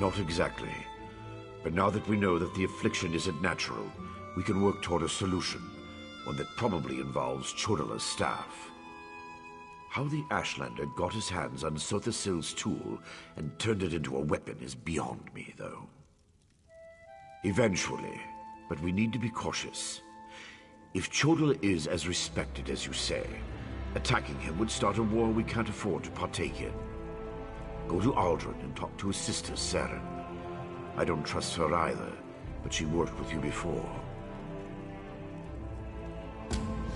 Not exactly. But now that we know that the affliction isn't natural, we can work toward a solution, one that probably involves Chodala's staff. How the Ashlander got his hands on Sothasil's tool and turned it into a weapon is beyond me, though. Eventually, but we need to be cautious. If Chodala is as respected as you say, attacking him would start a war we can't afford to partake in. Go to Aldrin and talk to his sister, Saren. I don't trust her either, but she worked with you before.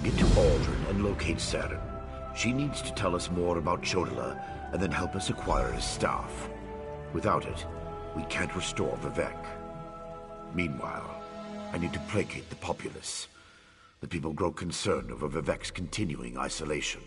Get to Aldrin and locate Saren. She needs to tell us more about Chodala and then help us acquire his staff. Without it, we can't restore Vivek. Meanwhile, I need to placate the populace. The people grow concerned over Vivek's continuing isolation.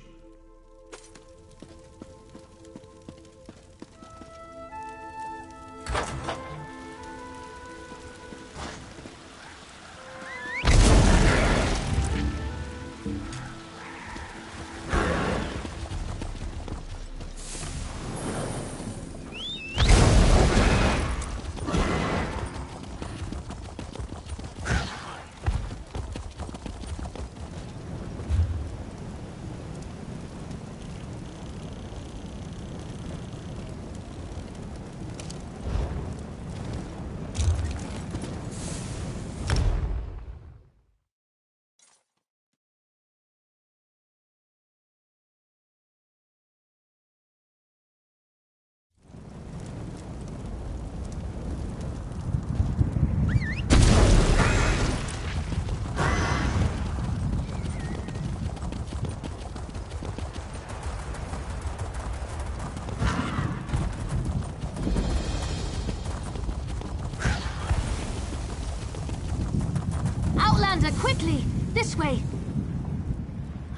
Quickly! This way!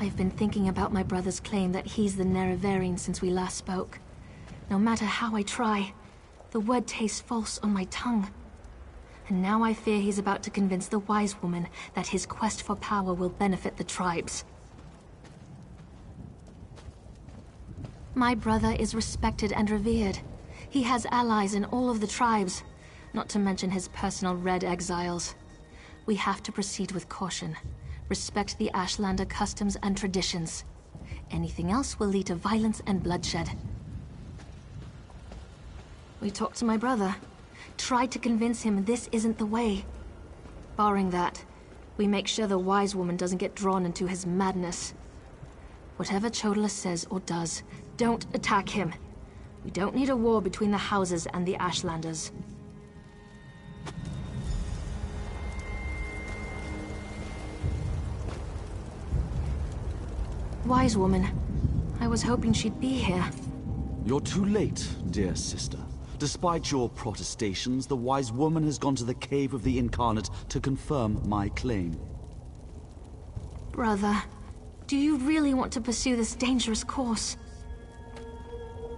I've been thinking about my brother's claim that he's the Nerevarine since we last spoke. No matter how I try, the word tastes false on my tongue. And now I fear he's about to convince the wise woman that his quest for power will benefit the tribes. My brother is respected and revered. He has allies in all of the tribes, not to mention his personal Red Exiles. We have to proceed with caution. Respect the Ashlander customs and traditions. Anything else will lead to violence and bloodshed. We talked to my brother. Tried to convince him this isn't the way. Barring that, we make sure the wise woman doesn't get drawn into his madness. Whatever Chodala says or does, don't attack him. We don't need a war between the houses and the Ashlanders. Wise woman. I was hoping she'd be here. You're too late, dear sister. Despite your protestations, the wise woman has gone to the cave of the Incarnate to confirm my claim. Brother, do you really want to pursue this dangerous course?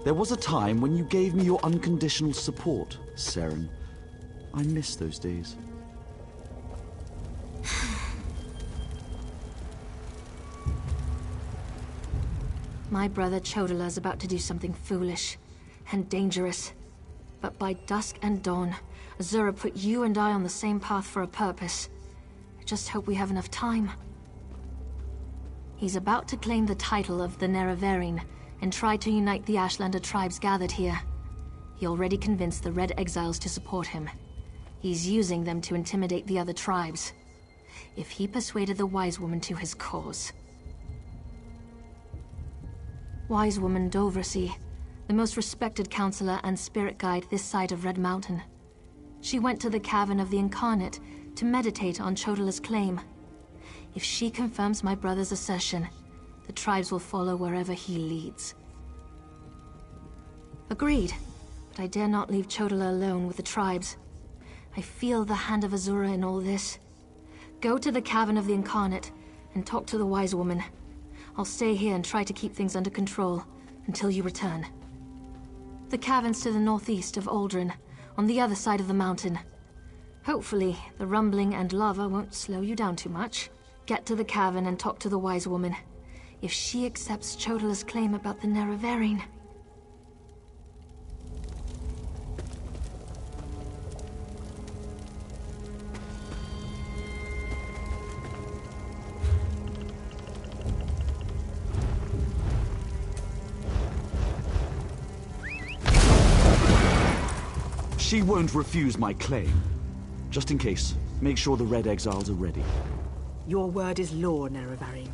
There was a time when you gave me your unconditional support, Saren. I miss those days. My brother Chodala's about to do something foolish and dangerous. But by dusk and dawn, Azura put you and I on the same path for a purpose. I just hope we have enough time. He's about to claim the title of the Nerevarine and try to unite the Ashlander tribes gathered here. He already convinced the Red Exiles to support him. He's using them to intimidate the other tribes. If he persuaded the Wise Woman to his cause... Wise Woman Dovrasi, the most respected counselor and spirit guide this side of Red Mountain. She went to the Cavern of the Incarnate to meditate on Chodala's claim. If she confirms my brother's assertion, the tribes will follow wherever he leads. Agreed, but I dare not leave Chodala alone with the tribes. I feel the hand of Azura in all this. Go to the Cavern of the Incarnate and talk to the Wise Woman. I'll stay here and try to keep things under control until you return. The cavern's to the northeast of Aldrin, on the other side of the mountain. Hopefully, the rumbling and lava won't slow you down too much. Get to the cavern and talk to the Wise Woman. If she accepts Chodala's claim about the Nerevarine... She won't refuse my claim. Just in case, make sure the Red Exiles are ready. Your word is law, Nerevarine.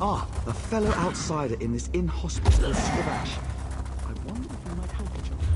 Ah, a fellow outsider in this inhospitable Scrivash. I wonder if we might help each other.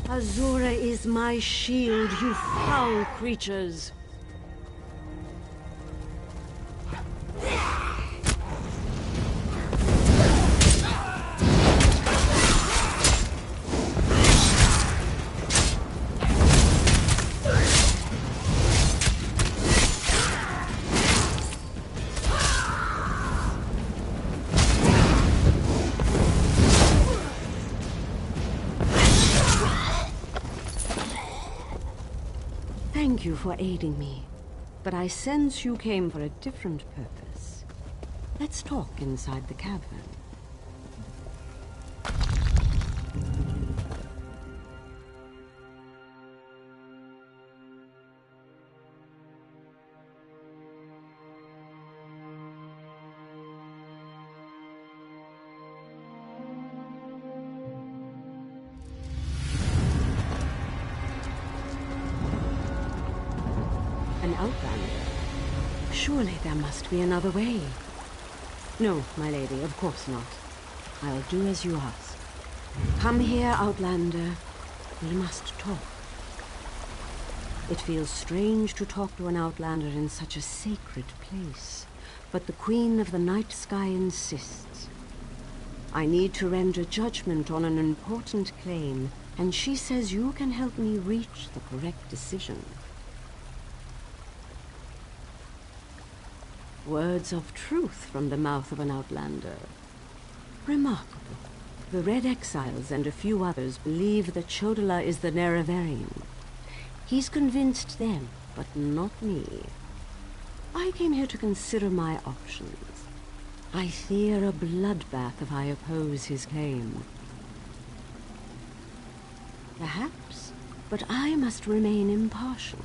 Azura is my shield, you foul creatures. Thank you for aiding me, but I sense you came for a different purpose. Let's talk inside the cavern. An outlander? Surely there must be another way. No, my lady, of course not. I'll do as you ask. Come here, outlander. We must talk. It feels strange to talk to an outlander in such a sacred place, but the Queen of the Night Sky insists. I need to render judgment on an important claim, and she says you can help me reach the correct decision. Words of truth from the mouth of an outlander. Remarkable. The Red Exiles and a few others believe that Chodala is the Neraverian. He's convinced them, but not me. I came here to consider my options. I fear a bloodbath if I oppose his claim. Perhaps, but I must remain impartial.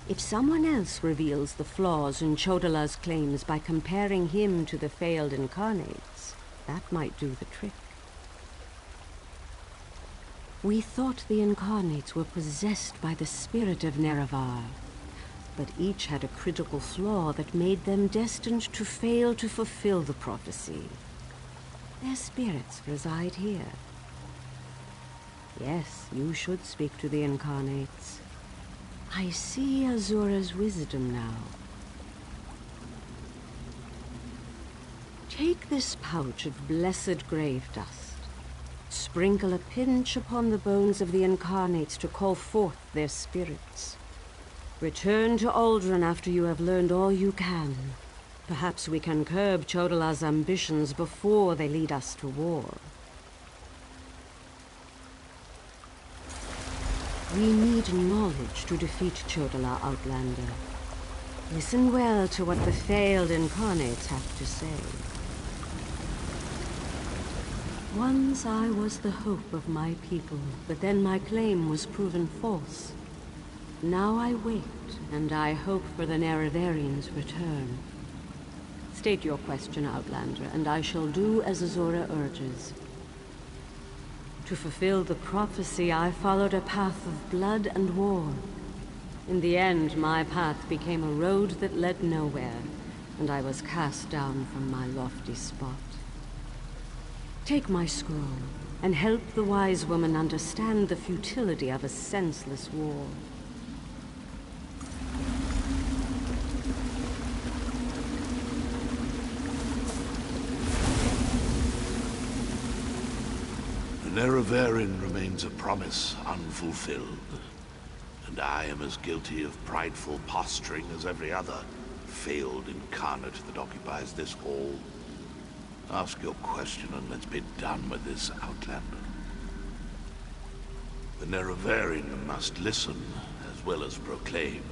If someone else reveals the flaws in Chodala's claims by comparing him to the failed incarnates, that might do the trick. We thought the incarnates were possessed by the spirit of Nerevar, but each had a critical flaw that made them destined to fail to fulfill the prophecy. Their spirits reside here. Yes, you should speak to the incarnates. I see Azura's wisdom now. Take this pouch of blessed grave dust. Sprinkle a pinch upon the bones of the incarnates to call forth their spirits. Return to Aldrin after you have learned all you can. Perhaps we can curb Chodala's ambitions before they lead us to war. We need knowledge to defeat Chodala, Outlander. Listen well to what the failed incarnates have to say. Once I was the hope of my people, but then my claim was proven false. Now I wait, and I hope for the Neraverian's return. State your question, Outlander, and I shall do as Azura urges. To fulfill the prophecy, I followed a path of blood and war. In the end, my path became a road that led nowhere, and I was cast down from my lofty spot. Take my scroll, and help the wise woman understand the futility of a senseless war. The Neraverian remains a promise unfulfilled, and I am as guilty of prideful posturing as every other failed incarnate that occupies this hall. Ask your question and let's be done with this, Outlander. The Neraverian must listen as well as proclaim.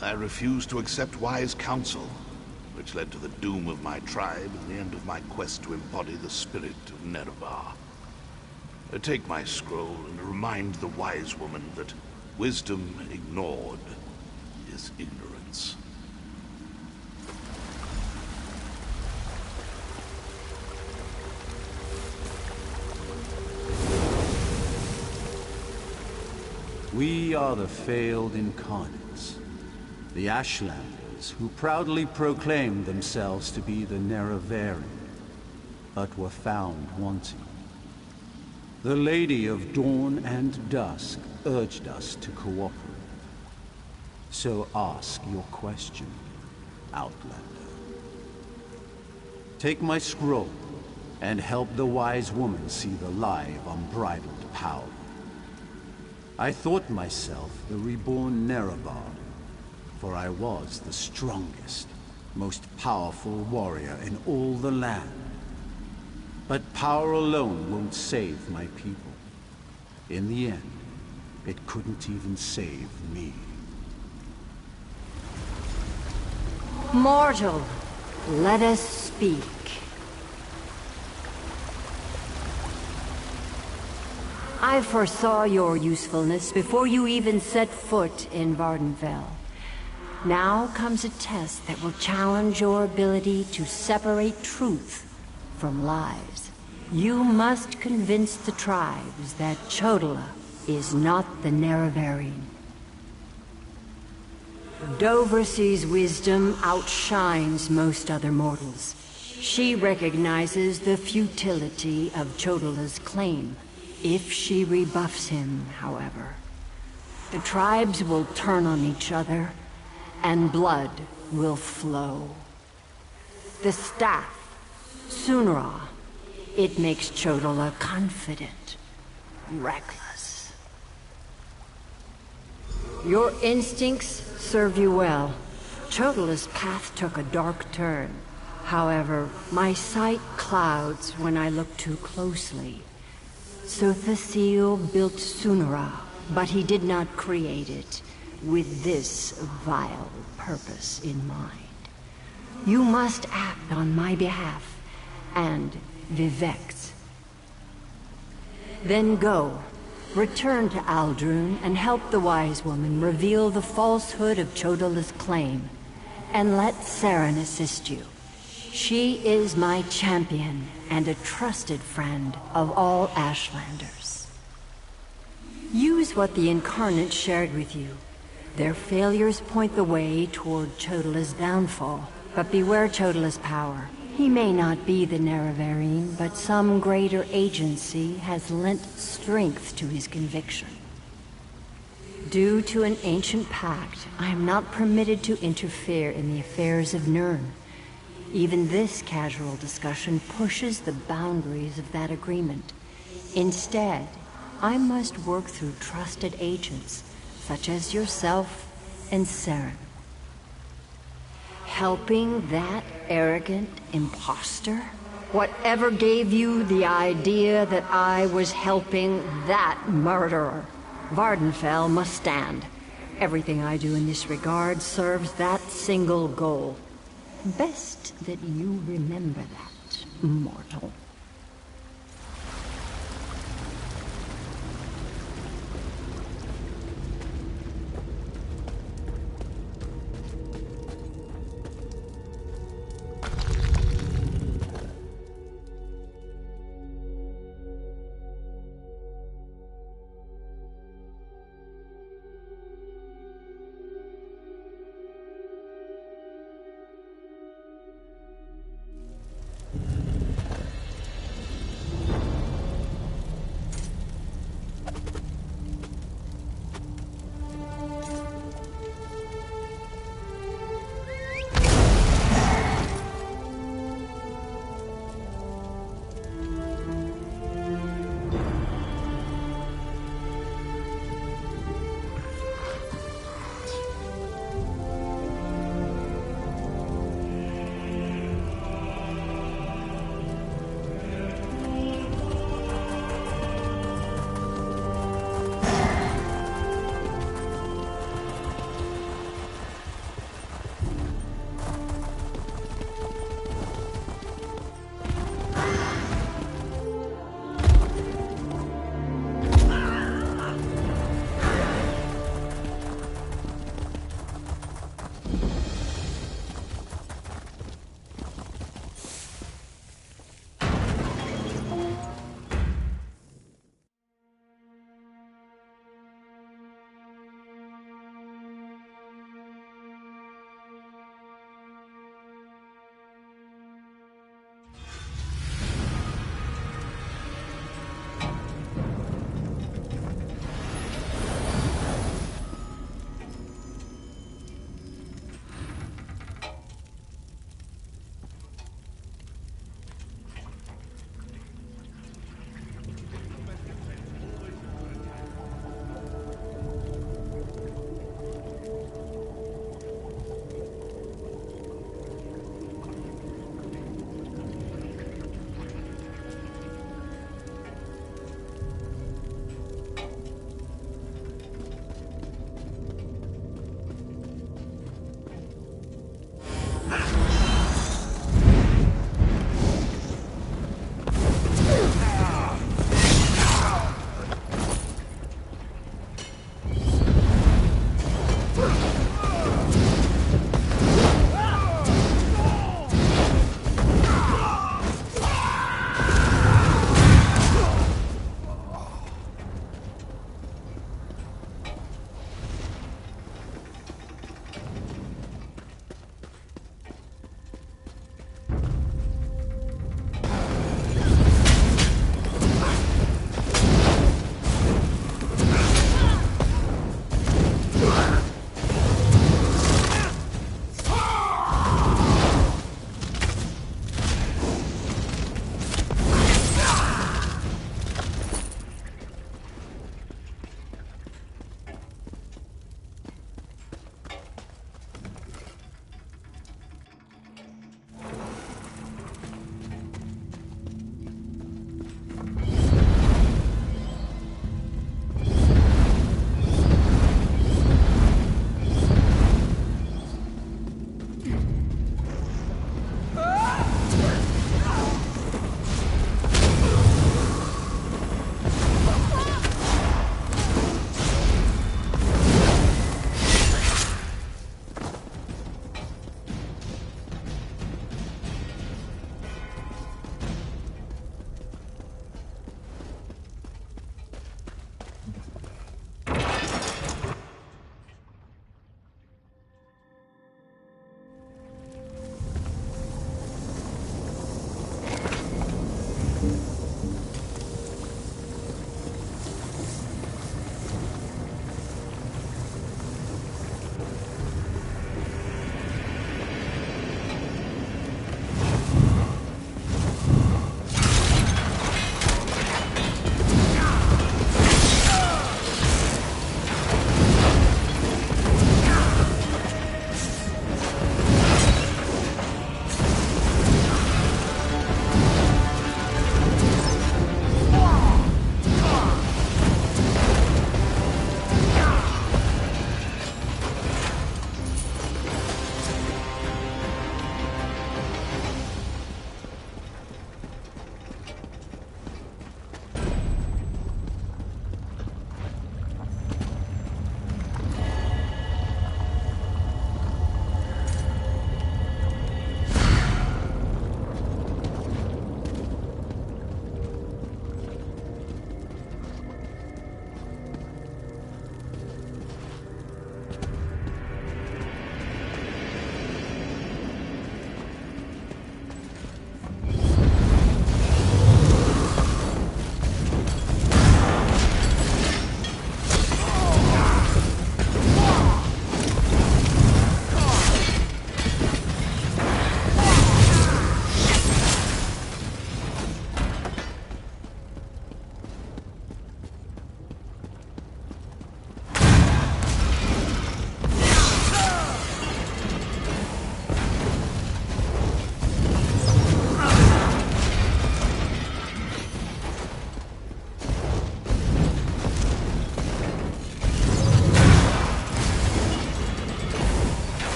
I refuse to accept wise counsel, which led to the doom of my tribe and the end of my quest to embody the spirit of Nerevar. Take my scroll and remind the wise woman that wisdom ignored is ignorance. We are the failed incarnates, the Ashlanders who proudly proclaimed themselves to be the Neraverian, but were found wanting. The Lady of Dawn and Dusk urged us to cooperate. So ask your question, Outlander. Take my scroll, and help the wise woman see the lie of unbridled power. I thought myself the reborn Nerevar, for I was the strongest, most powerful warrior in all the land. But power alone won't save my people. In the end, it couldn't even save me. Mortal, let us speak. I foresaw your usefulness before you even set foot in Vardenfell. Now comes a test that will challenge your ability to separate truth from lies. You must convince the tribes that Chodola is not the Nerevarine. Doversy's wisdom outshines most other mortals. She recognizes the futility of Chodola's claim. If she rebuffs him, however, the tribes will turn on each other, and blood will flow. The staff, Sunra, it makes Chodola confident, reckless. Your instincts serve you well. Chodola's path took a dark turn. However, my sight clouds when I look too closely. Sothasil built Sunra, but he did not create it with this vile purpose in mind. You must act on my behalf, and Vivec's. Then go, return to Aldrun, and help the wise woman reveal the falsehood of Chodola's claim, and let Saren assist you. She is my champion and a trusted friend of all Ashlanders. Use what the Incarnate shared with you. Their failures point the way toward Chodola's downfall, but beware Chodola's power. He may not be the Nerevarine, but some greater agency has lent strength to his conviction. Due to an ancient pact, I am not permitted to interfere in the affairs of Nirn. Even this casual discussion pushes the boundaries of that agreement. Instead, I must work through trusted agents, such as yourself and Saren. Helping that arrogant imposter? Whatever gave you the idea that I was helping that murderer? Vardenfell must stand. Everything I do in this regard serves that single goal. Best that you remember that, mortal.